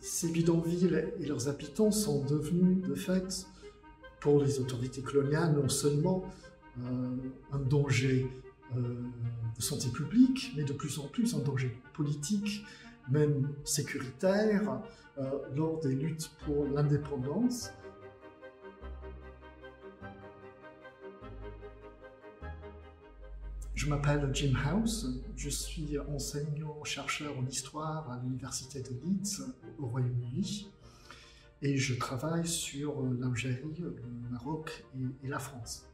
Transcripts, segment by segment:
Ces bidonvilles et leurs habitants sont devenus, de fait, pour les autorités coloniales, non seulement un danger de santé publique, mais de plus en plus un danger politique, même sécuritaire, lors des luttes pour l'indépendance. Je m'appelle Jim House, je suis enseignant-chercheur en histoire à l'université de Leeds au Royaume-Uni et je travaille sur l'Algérie, le Maroc et la France.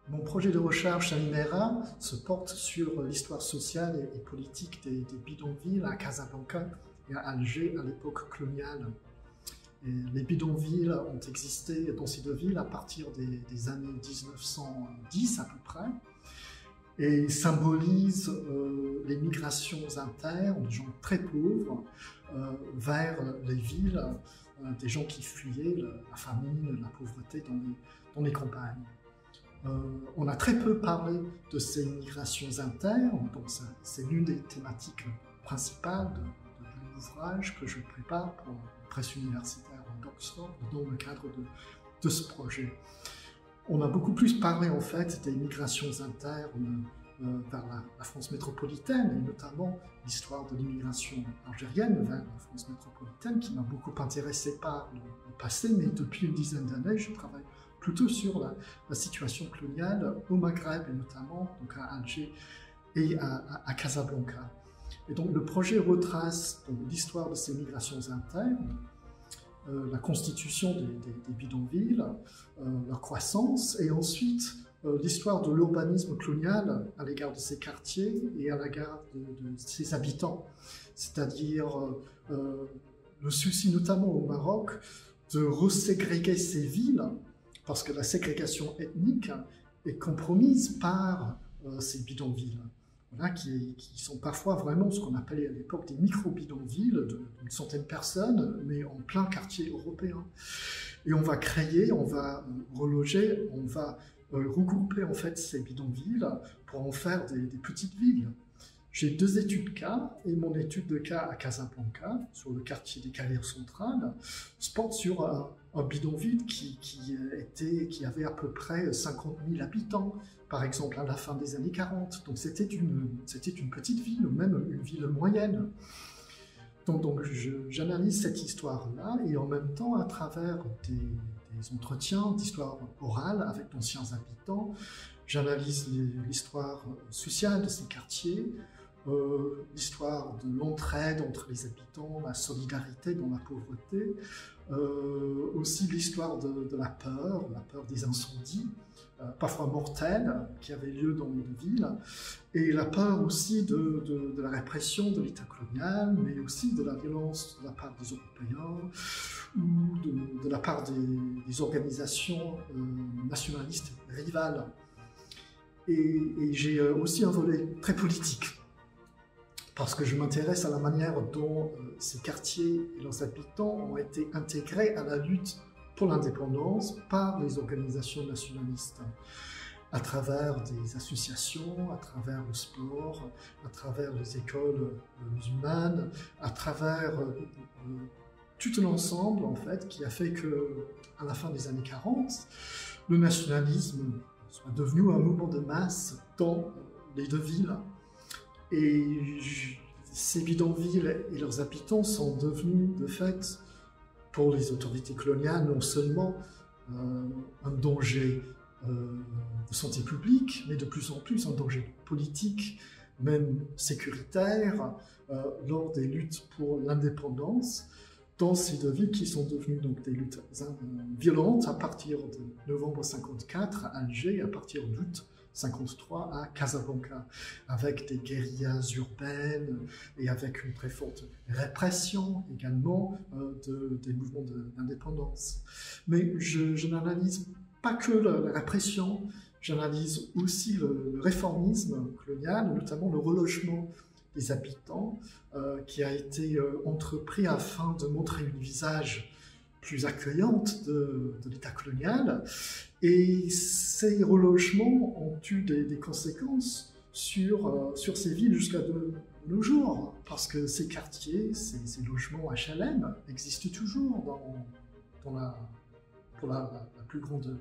Mon projet de recherche à l'INERA se porte sur l'histoire sociale et politique des bidonvilles à Casablanca et à Alger à l'époque coloniale. Et les bidonvilles ont existé dans ces deux villes à partir des années 1910 à peu près et symbolisent les migrations internes de gens très pauvres vers les villes, des gens qui fuyaient la famine, la pauvreté dans les campagnes. On a très peu parlé de ces migrations internes, donc c'est l'une des thématiques principales de l'ouvrage que je prépare pour la presse universitaire d'Oxford dans le cadre de ce projet. On a beaucoup plus parlé en fait des migrations internes vers la France métropolitaine et notamment l'histoire de l'immigration algérienne vers la France métropolitaine qui m'a beaucoup intéressé par le passé, mais depuis une dizaine d'années je travaille plutôt sur la situation coloniale au Maghreb et notamment donc à Alger et à Casablanca. Et donc le projet retrace l'histoire de ces migrations internes, la constitution des bidonvilles, leur croissance et ensuite l'histoire de l'urbanisme colonial à l'égard de ces quartiers et à l'égard de ses habitants. C'est-à-dire le souci notamment au Maroc de reségréguer ces villes parce que la ségrégation ethnique est compromise par ces bidonvilles. Voilà, qui sont parfois vraiment ce qu'on appelait à l'époque des micro-bidonvilles d'une centaine de personnes, mais en plein quartier européen. Et on va créer, on va reloger, on va regrouper en fait ces bidonvilles pour en faire des petites villes. J'ai deux études cas, et mon étude de cas à Casablanca, sur le quartier des Carrières centrales, se porte sur un bidonville qui avait à peu près 50 000 habitants, par exemple à la fin des années 40. Donc c'était une petite ville, ou même une ville moyenne. Donc j'analyse cette histoire-là, et en même temps, à travers des entretiens d'histoire orale avec d'anciens habitants, j'analyse l'histoire sociale de ces quartiers, l'histoire de l'entraide entre les habitants, la solidarité dans la pauvreté, aussi l'histoire de la peur des incendies, parfois mortels, qui avaient lieu dans les deux villes, et la peur aussi de la répression de l'État colonial, mais aussi de la violence de la part des Européens ou de la part des organisations nationalistes rivales. Et j'ai aussi un volet très politique, parce que je m'intéresse à la manière dont ces quartiers et leurs habitants ont été intégrés à la lutte pour l'indépendance par les organisations nationalistes, à travers des associations, à travers le sport, à travers les écoles musulmanes, à travers tout un ensemble en fait qui a fait que, à la fin des années 40, le nationalisme soit devenu un mouvement de masse dans les deux villes. Et ces bidonvilles et leurs habitants sont devenus, de fait, pour les autorités coloniales, non seulement un danger de santé publique, mais de plus en plus un danger politique, même sécuritaire, lors des luttes pour l'indépendance, dans ces deux villes qui sont devenues donc des luttes violentes à partir de novembre 1954 à Alger et à partir d'août 1953 à Casablanca, avec des guérillas urbaines et avec une très forte répression également des mouvements d'indépendance. Mais je n'analyse pas que la répression, j'analyse aussi le réformisme colonial, notamment le relogement des habitants, qui a été entrepris afin de montrer un visage plus accueillante de l'État colonial. Et ces relogements ont eu des conséquences sur ces villes jusqu'à de nos jours, parce que ces quartiers, ces logements HLM existent toujours pour la plus grande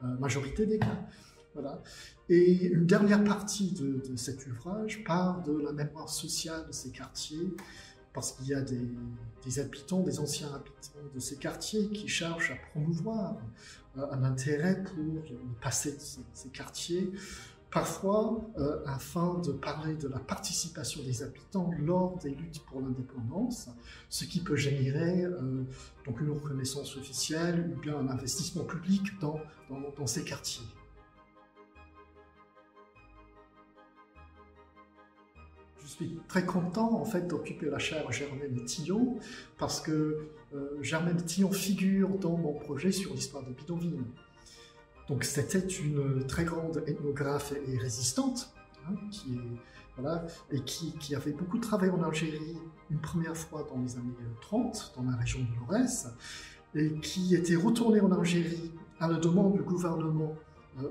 majorité des cas. Voilà. Et une dernière partie de cet ouvrage parle de la mémoire sociale de ces quartiers, parce qu'il y a des habitants, des anciens habitants de ces quartiers qui cherchent à promouvoir un intérêt pour le passé de ces quartiers, parfois afin de parler de la participation des habitants lors des luttes pour l'indépendance, ce qui peut générer donc une reconnaissance officielle ou bien un investissement public dans ces quartiers. Je suis très content en fait d'occuper la chaire Germaine Tillon parce que Germaine Tillon figure dans mon projet sur l'histoire des bidonvilles. Donc c'était une très grande ethnographe et résistante hein, qui avait beaucoup travaillé en Algérie une première fois dans les années 30 dans la région de l'Aurès et qui était retournée en Algérie à la demande du gouvernement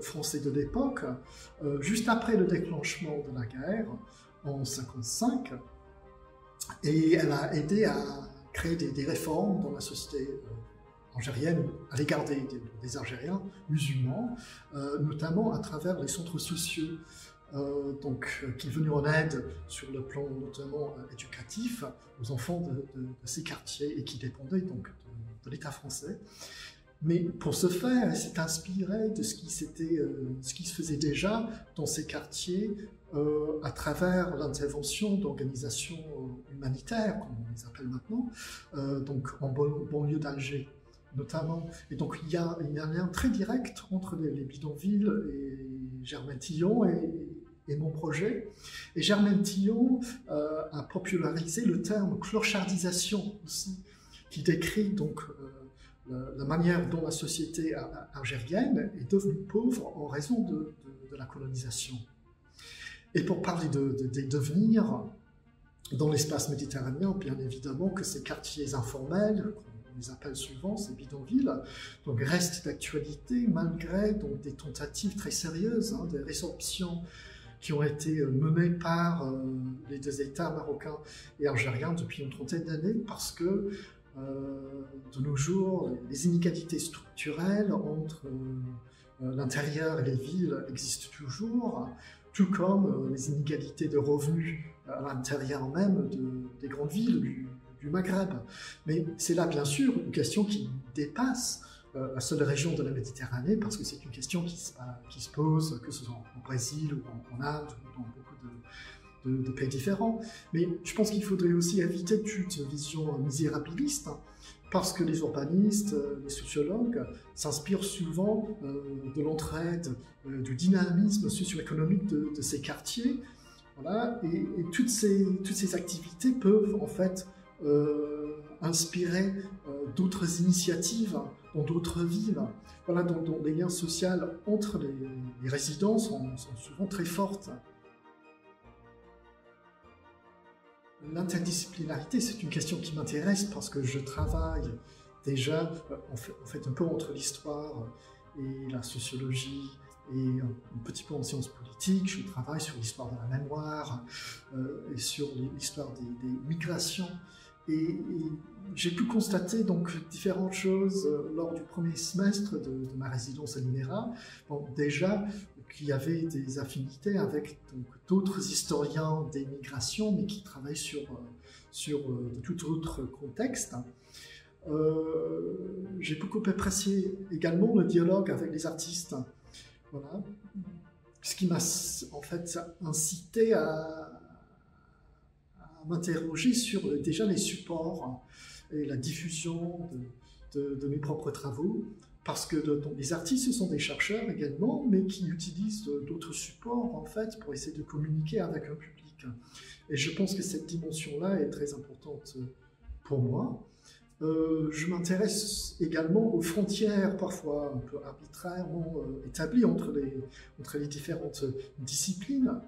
français de l'époque juste après le déclenchement de la guerre en 1955, et elle a aidé à créer des réformes dans la société algérienne à l'égard des Algériens musulmans, notamment à travers les centres sociaux, qui venaient en aide sur le plan notamment éducatif aux enfants de ces quartiers et qui dépendaient donc de l'État français. Mais pour ce faire, elle s'est inspirée de ce qui se faisait déjà dans ces quartiers à travers l'intervention d'organisations humanitaires, comme on les appelle maintenant, donc en banlieue d'Alger notamment. Et donc il y a un lien très direct entre les bidonvilles et Germaine Tillon et mon projet. Et Germaine Tillon a popularisé le terme clochardisation aussi, qui décrit donc la manière dont la société algérienne est devenue pauvre en raison de la colonisation. Et pour parler des devenirs dans l'espace méditerranéen, bien évidemment que ces quartiers informels, on les appelle souvent, ces bidonvilles, donc restent d'actualité malgré donc, des tentatives très sérieuses, hein, des résorptions qui ont été menées par les deux États marocains et algériens depuis une trentaine d'années, parce que de nos jours, les inégalités structurelles entre l'intérieur et les villes existent toujours, tout comme les inégalités de revenus à l'intérieur même des grandes villes du Maghreb. Mais c'est là, bien sûr, une question qui dépasse la seule région de la Méditerranée, parce que c'est une question qui se pose, que ce soit au Brésil ou en Inde, ou dans beaucoup de pays différents. Mais je pense qu'il faudrait aussi éviter toute vision misérabiliste, hein, parce que les urbanistes, les sociologues s'inspirent souvent de l'entraide, du dynamisme socio-économique de ces quartiers. Voilà, et toutes ces activités peuvent en fait inspirer d'autres initiatives dans d'autres villes. Voilà, dont les liens sociaux entre les résidents sont souvent très forts. L'interdisciplinarité, c'est une question qui m'intéresse parce que je travaille déjà en fait un peu entre l'histoire et la sociologie et un petit peu en sciences politiques. Je travaille sur l'histoire de la mémoire et sur l'histoire des migrations. Et j'ai pu constater donc différentes choses lors du premier semestre de ma résidence à l'INERA. Bon, déjà, qu'il y avait des affinités avec d'autres historiens des migrations, mais qui travaillent sur de tout autre contexte. J'ai beaucoup apprécié également le dialogue avec les artistes. Voilà. Ce qui m'a en fait incité à m'interroger sur déjà les supports et la diffusion de mes propres travaux, parce que les artistes, ce sont des chercheurs également, mais qui utilisent d'autres supports en fait pour essayer de communiquer avec un public. Et je pense que cette dimension-là est très importante pour moi. Je m'intéresse également aux frontières parfois un peu arbitrairement établies entre les différentes disciplines.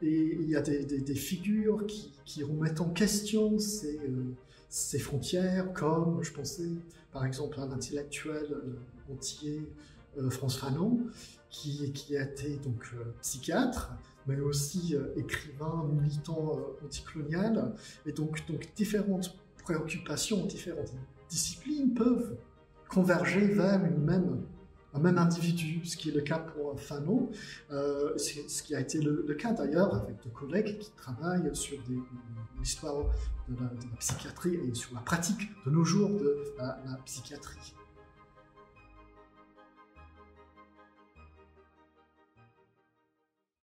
Et il y a des figures qui remettent en question ces frontières, comme je pensais par exemple à l'intellectuel antillais Frantz Fanon, qui a été donc psychiatre, mais aussi écrivain, militant anticolonial. Et donc différentes préoccupations, différentes disciplines peuvent converger vers un même individu, ce qui est le cas pour Fanon, ce qui a été le cas d'ailleurs avec des collègues qui travaillent sur l'histoire de la psychiatrie et sur la pratique de nos jours de la psychiatrie.